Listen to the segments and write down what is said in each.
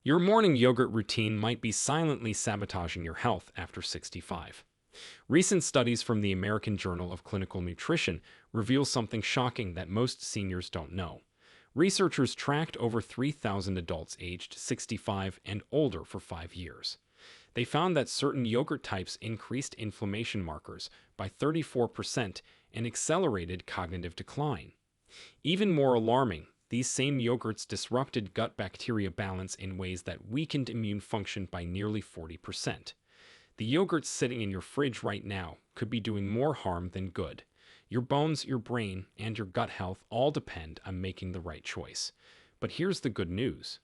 Your morning yogurt routine might be silently sabotaging your health after 65. Recent studies from the American Journal of Clinical Nutrition reveal something shocking that most seniors don't know. Researchers tracked over 3,000 adults aged 65 and older for 5 years. They found that certain yogurt types increased inflammation markers by 34% and accelerated cognitive decline. Even more alarming, these same yogurts disrupted gut bacteria balance in ways that weakened immune function by nearly 40%. The yogurt sitting in your fridge right now could be doing more harm than good. Your bones, your brain, and your gut health all depend on making the right choice. But here's the good news.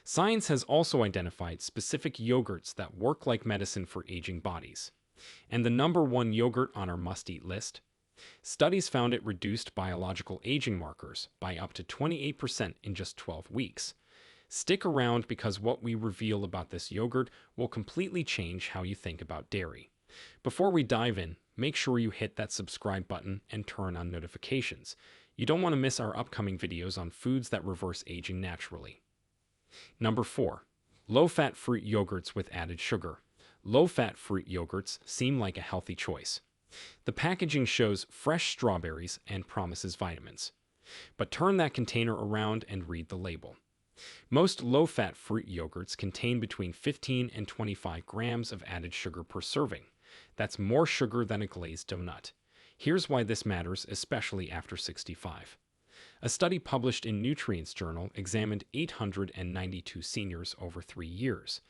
Science has also identified specific yogurts that work like medicine for aging bodies. And the number one yogurt on our must-eat list? Studies found it reduced biological aging markers by up to 28% in just 12 weeks. Stick around because what we reveal about this yogurt will completely change how you think about dairy. Before we dive in, make sure you hit that subscribe button and turn on notifications. You don't want to miss our upcoming videos on foods that reverse aging naturally. Number 4. Low-fat fruit yogurts with added sugar. Low-fat fruit yogurts seem like a healthy choice. The packaging shows fresh strawberries and promises vitamins. But turn that container around and read the label. Most low-fat fruit yogurts contain between 15 and 25 grams of added sugar per serving. That's more sugar than a glazed donut. Here's why this matters, especially after 65. A study published in Nutrients Journal examined 892 seniors over 3 years.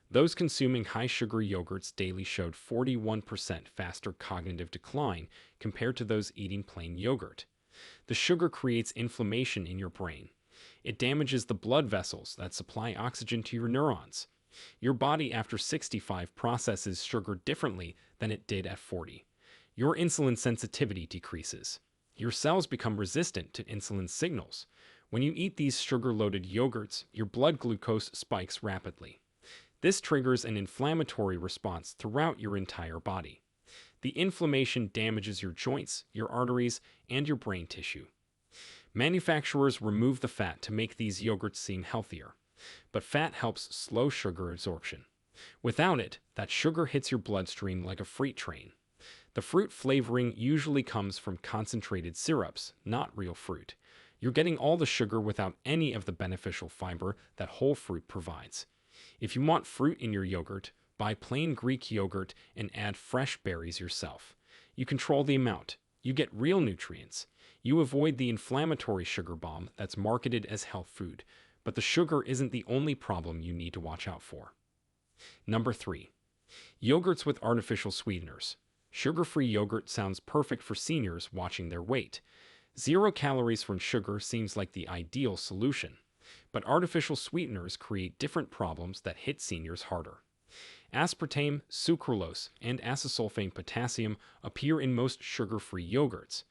Those consuming high-sugar yogurts daily showed 41% faster cognitive decline compared to those eating plain yogurt. The sugar creates inflammation in your brain. It damages the blood vessels that supply oxygen to your neurons. Your body after 65 processes sugar differently than it did at 40. Your insulin sensitivity decreases. Your cells become resistant to insulin signals. When you eat these sugar-loaded yogurts, your blood glucose spikes rapidly. This triggers an inflammatory response throughout your entire body. The inflammation damages your joints, your arteries, and your brain tissue. Manufacturers remove the fat to make these yogurts seem healthier, but fat helps slow sugar absorption. Without it, that sugar hits your bloodstream like a freight train. The fruit flavoring usually comes from concentrated syrups, not real fruit. You're getting all the sugar without any of the beneficial fiber that whole fruit provides. If you want fruit in your yogurt, buy plain Greek yogurt and add fresh berries yourself. You control the amount. You get real nutrients. You avoid the inflammatory sugar bomb that's marketed as health food. But the sugar isn't the only problem you need to watch out for. Number 3. Yogurts with artificial sweeteners. Sugar-free yogurt sounds perfect for seniors watching their weight. 0 calories from sugar seems like the ideal solution. But artificial sweeteners create different problems that hit seniors harder. Aspartame, sucralose, and acesulfame potassium appear in most sugar-free yogurts.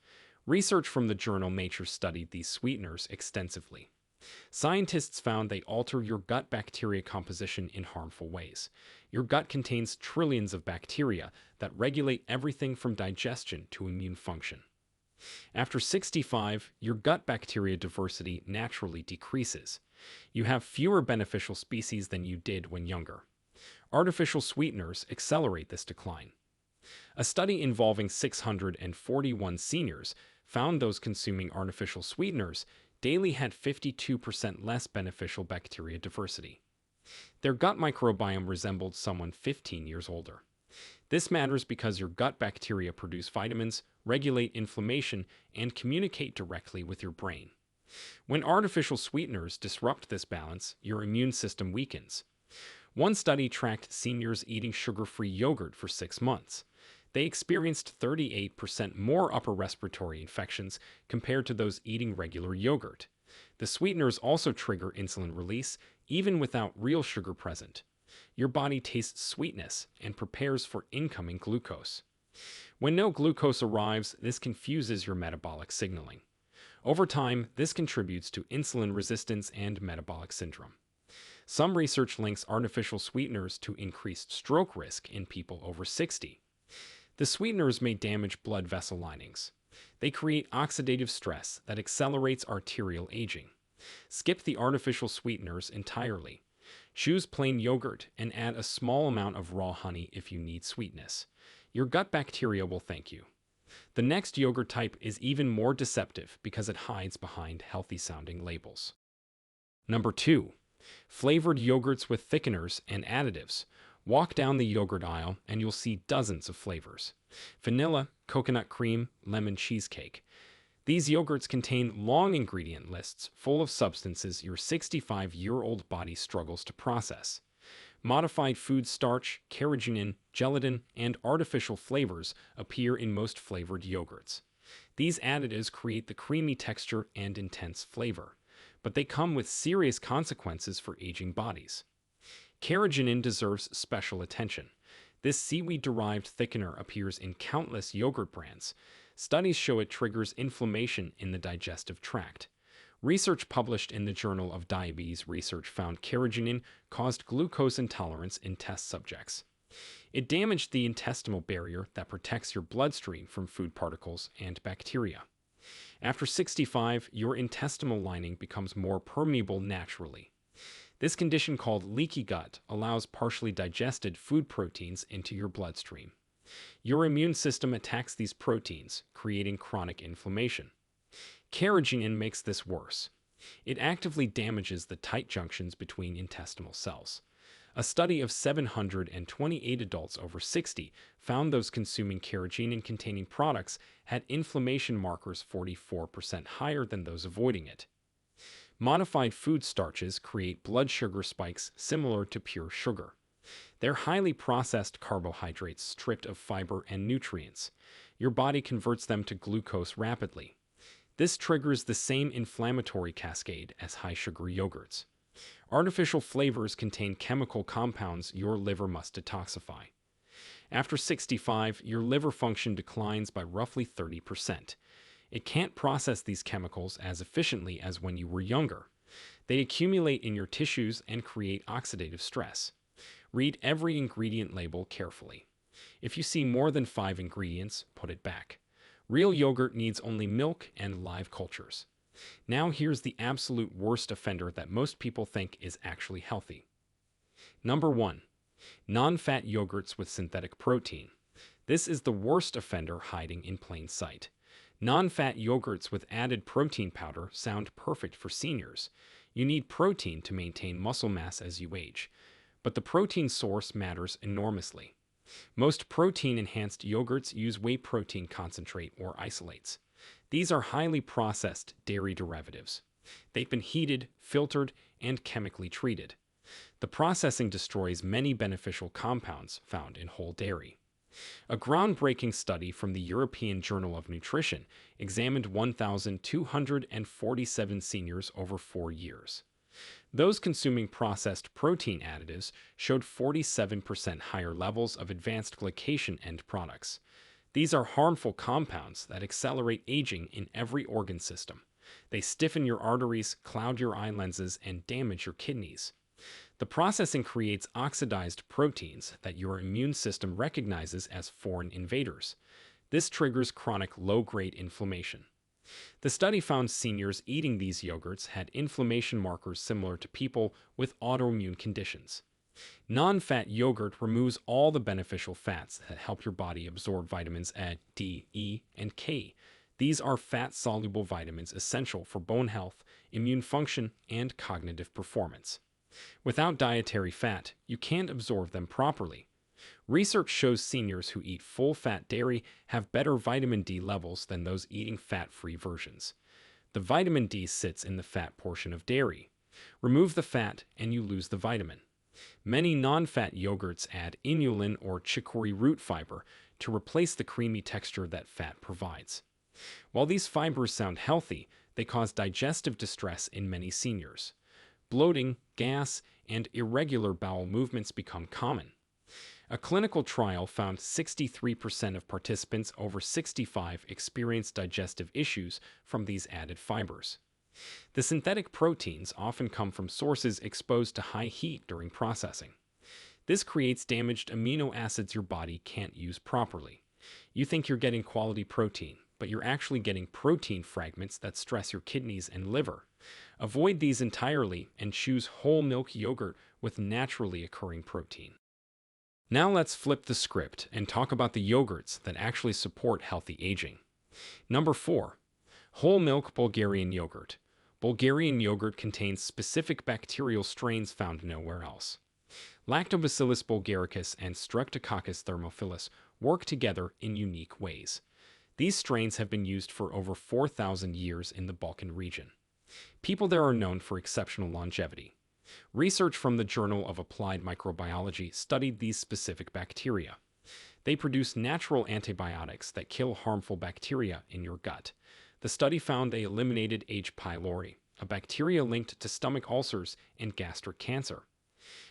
Research from the journal Nature studied these sweeteners extensively. Scientists found they alter your gut bacteria composition in harmful ways. Your gut contains trillions of bacteria that regulate everything from digestion to immune function. After 65, your gut bacteria diversity naturally decreases. You have fewer beneficial species than you did when younger. Artificial sweeteners accelerate this decline. A study involving 641 seniors found those consuming artificial sweeteners daily had 52% less beneficial bacteria diversity. Their gut microbiome resembled someone 15 years older. This matters because your gut bacteria produce vitamins, regulate inflammation, and communicate directly with your brain. When artificial sweeteners disrupt this balance, your immune system weakens. One study tracked seniors eating sugar-free yogurt for 6 months. They experienced 38% more upper respiratory infections compared to those eating regular yogurt. The sweeteners also trigger insulin release, even without real sugar present. Your body tastes sweetness and prepares for incoming glucose. When no glucose arrives, this confuses your metabolic signaling. Over time, this contributes to insulin resistance and metabolic syndrome. Some research links artificial sweeteners to increased stroke risk in people over 60. The sweeteners may damage blood vessel linings. They create oxidative stress that accelerates arterial aging. Skip the artificial sweeteners entirely. Choose plain yogurt and add a small amount of raw honey if you need sweetness. Your gut bacteria will thank you. The next yogurt type is even more deceptive because it hides behind healthy-sounding labels. Number 2. Flavored yogurts with thickeners and additives. Walk down the yogurt aisle and you'll see dozens of flavors. Vanilla, coconut cream, lemon cheesecake. These yogurts contain long ingredient lists full of substances your 65-year-old body struggles to process. Modified food starch, carrageenan, gelatin, and artificial flavors appear in most flavored yogurts. These additives create the creamy texture and intense flavor, but they come with serious consequences for aging bodies. Carrageenan deserves special attention. This seaweed-derived thickener appears in countless yogurt brands. Studies show it triggers inflammation in the digestive tract. Research published in the Journal of Diabetes Research found carrageenan caused glucose intolerance in test subjects. It damaged the intestinal barrier that protects your bloodstream from food particles and bacteria. After 65, your intestinal lining becomes more permeable naturally. This condition, called leaky gut, allows partially digested food proteins into your bloodstream. Your immune system attacks these proteins, creating chronic inflammation. Carrageenan makes this worse. It actively damages the tight junctions between intestinal cells. A study of 728 adults over 60 found those consuming carrageenan-containing products had inflammation markers 44% higher than those avoiding it. Modified food starches create blood sugar spikes similar to pure sugar. They're highly processed carbohydrates stripped of fiber and nutrients. Your body converts them to glucose rapidly. This triggers the same inflammatory cascade as high-sugar yogurts. Artificial flavors contain chemical compounds your liver must detoxify. After 65, your liver function declines by roughly 30%. It can't process these chemicals as efficiently as when you were younger. They accumulate in your tissues and create oxidative stress. Read every ingredient label carefully. If you see more than 5 ingredients, put it back. Real yogurt needs only milk and live cultures. Now here's the absolute worst offender that most people think is actually healthy. Number 1. Non-fat yogurts with synthetic protein. This is the worst offender hiding in plain sight. Non-fat yogurts with added protein powder sound perfect for seniors. You need protein to maintain muscle mass as you age, but the protein source matters enormously. Most protein-enhanced yogurts use whey protein concentrate or isolates. These are highly processed dairy derivatives. They've been heated, filtered, and chemically treated. The processing destroys many beneficial compounds found in whole dairy. A groundbreaking study from the European Journal of Nutrition examined 1,247 seniors over 4 years. Those consuming processed protein additives showed 47% higher levels of advanced glycation end products. These are harmful compounds that accelerate aging in every organ system. They stiffen your arteries, cloud your eye lenses, and damage your kidneys. The processing creates oxidized proteins that your immune system recognizes as foreign invaders. This triggers chronic low-grade inflammation. The study found seniors eating these yogurts had inflammation markers similar to people with autoimmune conditions. Non-fat yogurt removes all the beneficial fats that help your body absorb vitamins A, D, E, and K. These are fat-soluble vitamins essential for bone health, immune function, and cognitive performance. Without dietary fat, you can't absorb them properly. Research shows seniors who eat full-fat dairy have better vitamin D levels than those eating fat-free versions. The vitamin D sits in the fat portion of dairy. Remove the fat and you lose the vitamin. Many non-fat yogurts add inulin or chicory root fiber to replace the creamy texture that fat provides. While these fibers sound healthy, they cause digestive distress in many seniors. Bloating, gas, and irregular bowel movements become common. A clinical trial found 63% of participants over 65 experienced digestive issues from these added fibers. The synthetic proteins often come from sources exposed to high heat during processing. This creates damaged amino acids your body can't use properly. You think you're getting quality protein, but you're actually getting protein fragments that stress your kidneys and liver. Avoid these entirely and choose whole milk yogurt with naturally occurring protein. Now let's flip the script and talk about the yogurts that actually support healthy aging. Number 4. Whole milk Bulgarian yogurt. Bulgarian yogurt contains specific bacterial strains found nowhere else. Lactobacillus bulgaricus and Streptococcus thermophilus work together in unique ways. These strains have been used for over 4,000 years in the Balkan region. People there are known for exceptional longevity. Research from the Journal of Applied Microbiology studied these specific bacteria. They produce natural antibiotics that kill harmful bacteria in your gut. The study found they eliminated H. pylori, a bacteria linked to stomach ulcers and gastric cancer.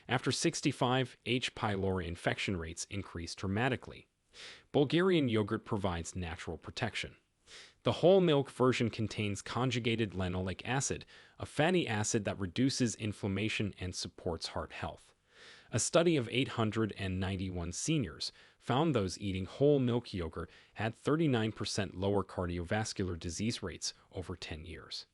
After 65, H. pylori infection rates increased dramatically. Bulgarian yogurt provides natural protection. The whole milk version contains conjugated linoleic acid, a fatty acid that reduces inflammation and supports heart health. A study of 891 seniors found those eating whole milk yogurt had 39% lower cardiovascular disease rates over 10 years.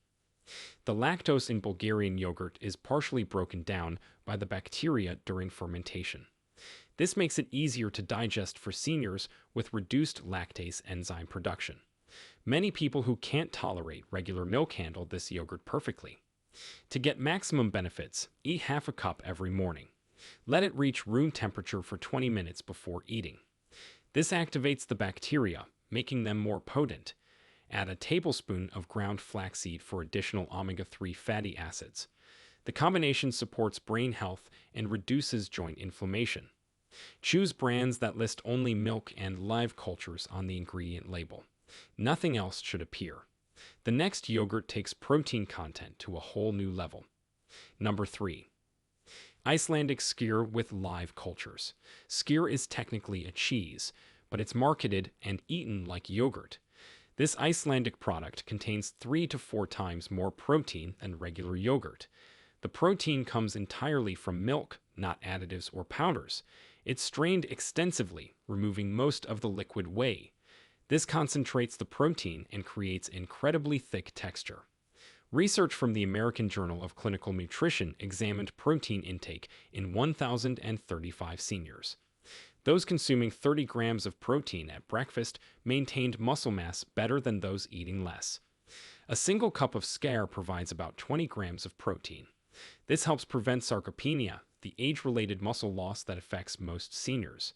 The lactose in Bulgarian yogurt is partially broken down by the bacteria during fermentation. This makes it easier to digest for seniors with reduced lactase enzyme production. Many people who can't tolerate regular milk handle this yogurt perfectly. To get maximum benefits, eat half a cup every morning. Let it reach room temperature for 20 minutes before eating. This activates the bacteria, making them more potent. Add a tablespoon of ground flaxseed for additional omega-3 fatty acids. The combination supports brain health and reduces joint inflammation. Choose brands that list only milk and live cultures on the ingredient label. Nothing else should appear. The next yogurt takes protein content to a whole new level. Number 3. Icelandic skyr with live cultures. Skyr is technically a cheese, but it's marketed and eaten like yogurt. This Icelandic product contains 3 to 4 times more protein than regular yogurt. The protein comes entirely from milk, not additives or powders. It's strained extensively, removing most of the liquid whey. This concentrates the protein and creates incredibly thick texture. Research from the American Journal of Clinical Nutrition examined protein intake in 1,035 seniors. Those consuming 30 grams of protein at breakfast maintained muscle mass better than those eating less. A single cup of skyr provides about 20 grams of protein. This helps prevent sarcopenia, the age-related muscle loss that affects most seniors.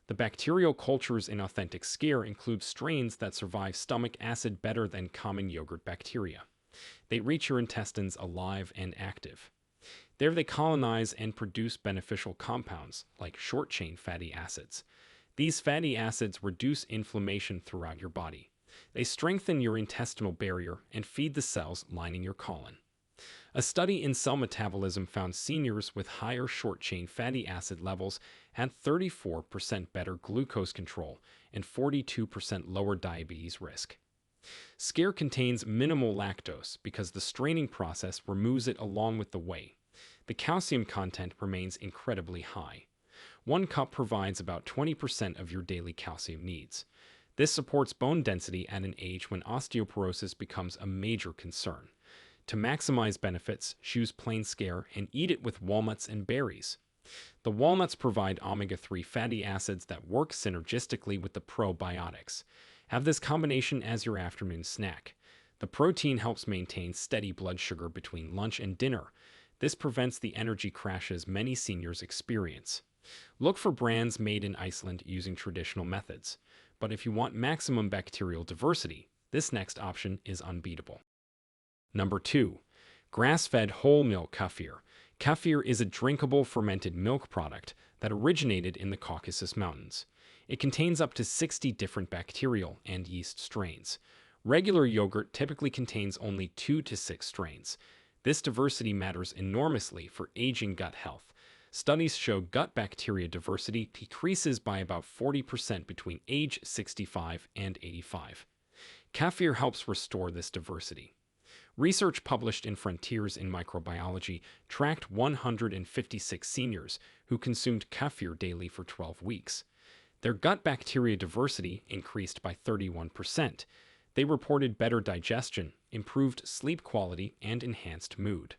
The bacterial cultures in authentic skyr include strains that survive stomach acid better than common yogurt bacteria. They reach your intestines alive and active. There they colonize and produce beneficial compounds like short-chain fatty acids. These fatty acids reduce inflammation throughout your body. They strengthen your intestinal barrier and feed the cells lining your colon. A study in cell metabolism found seniors with higher short-chain fatty acid levels had 34% better glucose control and 42% lower diabetes risk. Skyr contains minimal lactose because the straining process removes it along with the whey. The calcium content remains incredibly high. 1 cup provides about 20% of your daily calcium needs. This supports bone density at an age when osteoporosis becomes a major concern. To maximize benefits, choose plain skyr and eat it with walnuts and berries. The walnuts provide omega-3 fatty acids that work synergistically with the probiotics. Have this combination as your afternoon snack. The protein helps maintain steady blood sugar between lunch and dinner. This prevents the energy crashes many seniors experience. Look for brands made in Iceland using traditional methods. But if you want maximum bacterial diversity, this next option is unbeatable. Number 2. Grass-fed whole milk kefir. Kefir is a drinkable fermented milk product that originated in the Caucasus Mountains. It contains up to 60 different bacterial and yeast strains. Regular yogurt typically contains only 2 to 6 strains. This diversity matters enormously for aging gut health. Studies show gut bacteria diversity decreases by about 40% between age 65 and 85. Kefir helps restore this diversity. Research published in Frontiers in Microbiology tracked 156 seniors who consumed kefir daily for 12 weeks. Their gut bacteria diversity increased by 31%. They reported better digestion, improved sleep quality, and enhanced mood.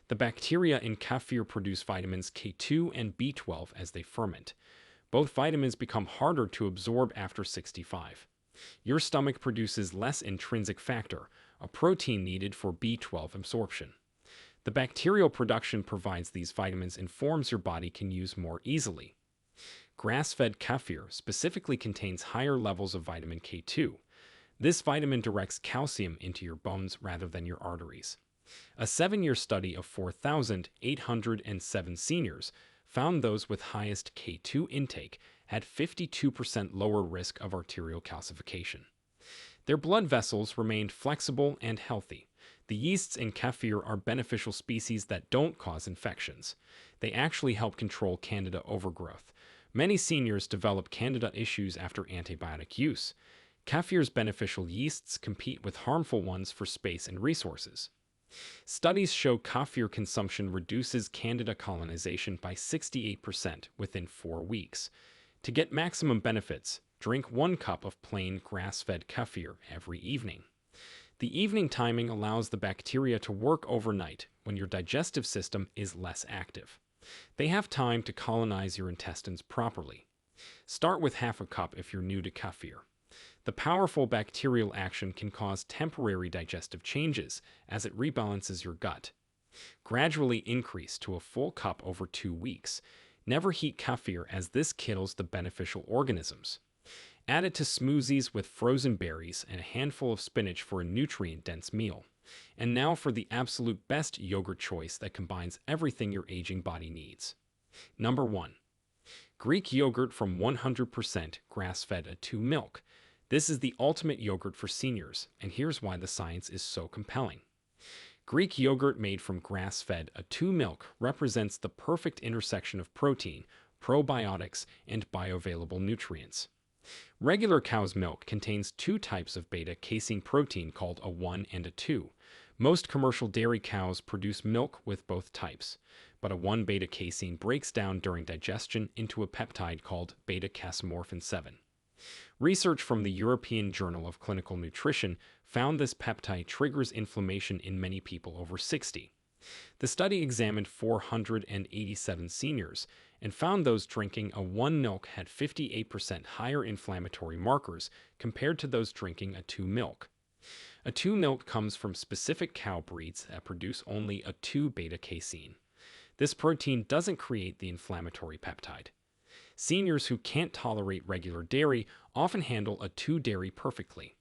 The bacteria in kefir produce vitamins K2 and B12 as they ferment. Both vitamins become harder to absorb after 65. Your stomach produces less intrinsic factor, a protein needed for B12 absorption. The bacterial production provides these vitamins in forms your body can use more easily. Grass-fed kefir specifically contains higher levels of vitamin K2. This vitamin directs calcium into your bones rather than your arteries. A 7-year study of 4,807 seniors found those with highest K2 intake had 52% lower risk of arterial calcification. Their blood vessels remained flexible and healthy. The yeasts in kefir are beneficial species that don't cause infections. They actually help control candida overgrowth. Many seniors develop candida issues after antibiotic use. Kefir's beneficial yeasts compete with harmful ones for space and resources. Studies show kefir consumption reduces candida colonization by 68% within 4 weeks. To get maximum benefits, drink 1 cup of plain grass-fed kefir every evening. The evening timing allows the bacteria to work overnight when your digestive system is less active. They have time to colonize your intestines properly. Start with half a cup if you're new to kefir. The powerful bacterial action can cause temporary digestive changes as it rebalances your gut. Gradually increase to a full cup over 2 weeks. Never heat kefir as this kills the beneficial organisms. Add it to smoothies with frozen berries and a handful of spinach for a nutrient-dense meal. And now for the absolute best yogurt choice that combines everything your aging body needs. Number 1. Greek yogurt from 100% grass-fed A2 milk. This is the ultimate yogurt for seniors, and here's why the science is so compelling. Greek yogurt made from grass-fed A2 milk represents the perfect intersection of protein, probiotics, and bioavailable nutrients. Regular cow's milk contains 2 types of beta-casein protein called A1 and A2. Most commercial dairy cows produce milk with both types, but A1 beta-casein breaks down during digestion into a peptide called beta-casomorphin 7. Research from the European Journal of Clinical Nutrition found this peptide triggers inflammation in many people over 60. The study examined 487 seniors and found those drinking A1 milk had 58% higher inflammatory markers compared to those drinking A2 milk. A2 milk comes from specific cow breeds that produce only A2 beta-casein. This protein doesn't create the inflammatory peptide. Seniors who can't tolerate regular dairy often handle A2 dairy perfectly.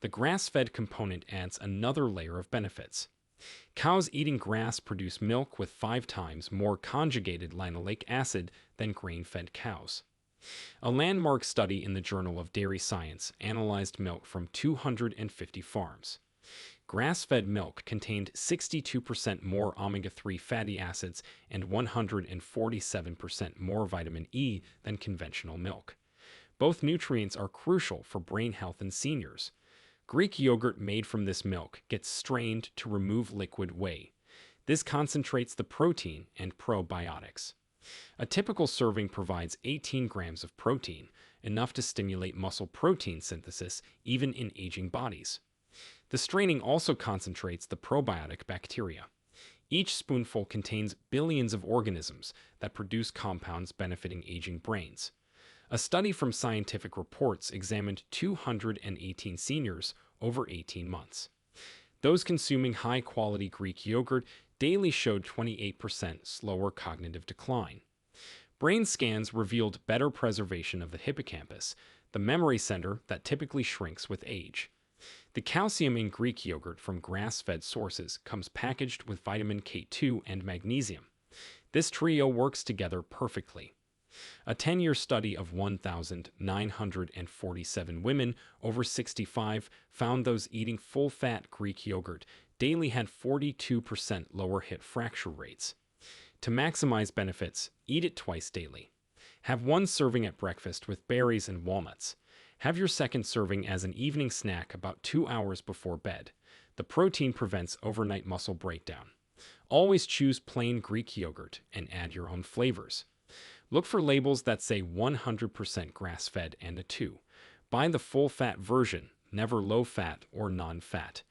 The grass-fed component adds another layer of benefits. Cows eating grass produce milk with 5 times more conjugated linoleic acid than grain-fed cows. A landmark study in the Journal of Dairy Science analyzed milk from 250 farms. Grass-fed milk contained 62% more omega-3 fatty acids and 147% more vitamin E than conventional milk. Both nutrients are crucial for brain health in seniors. Greek yogurt made from this milk gets strained to remove liquid whey. This concentrates the protein and probiotics. A typical serving provides 18 grams of protein, enough to stimulate muscle protein synthesis even in aging bodies. The straining also concentrates the probiotic bacteria. Each spoonful contains billions of organisms that produce compounds benefiting aging brains. A study from Scientific Reports examined 218 seniors over 18 months. Those consuming high-quality Greek yogurt daily showed 28% slower cognitive decline. Brain scans revealed better preservation of the hippocampus, the memory center that typically shrinks with age. The calcium in Greek yogurt from grass-fed sources comes packaged with vitamin K2 and magnesium. This trio works together perfectly. A 10-year study of 1,947 women over 65 found those eating full-fat Greek yogurt daily had 42% lower hip fracture rates. To maximize benefits, eat it twice daily. Have 1 serving at breakfast with berries and walnuts. Have your second serving as an evening snack about 2 hours before bed. The protein prevents overnight muscle breakdown. Always choose plain Greek yogurt and add your own flavors. Look for labels that say 100% grass-fed and A2. Buy the full-fat version, never low-fat or non-fat.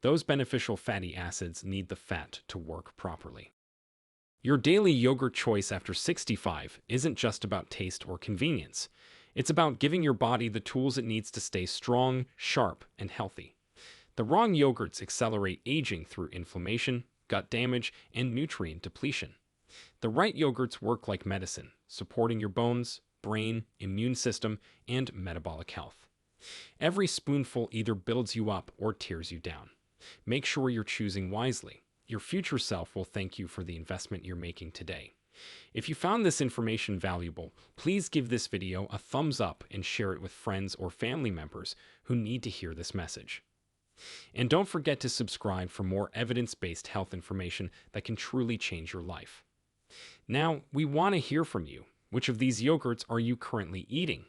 Those beneficial fatty acids need the fat to work properly. Your daily yogurt choice after 65 isn't just about taste or convenience. It's about giving your body the tools it needs to stay strong, sharp, and healthy. The wrong yogurts accelerate aging through inflammation, gut damage, and nutrient depletion. The right yogurts work like medicine, supporting your bones, brain, immune system, and metabolic health. Every spoonful either builds you up or tears you down. Make sure you're choosing wisely. Your future self will thank you for the investment you're making today. If you found this information valuable, please give this video a thumbs up and share it with friends or family members who need to hear this message. And don't forget to subscribe for more evidence-based health information that can truly change your life. Now, we want to hear from you. Which of these yogurts are you currently eating?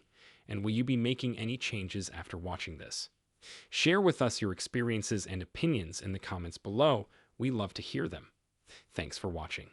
And will you be making any changes after watching this? Share with us your experiences and opinions in the comments below. We love to hear them. Thanks for watching.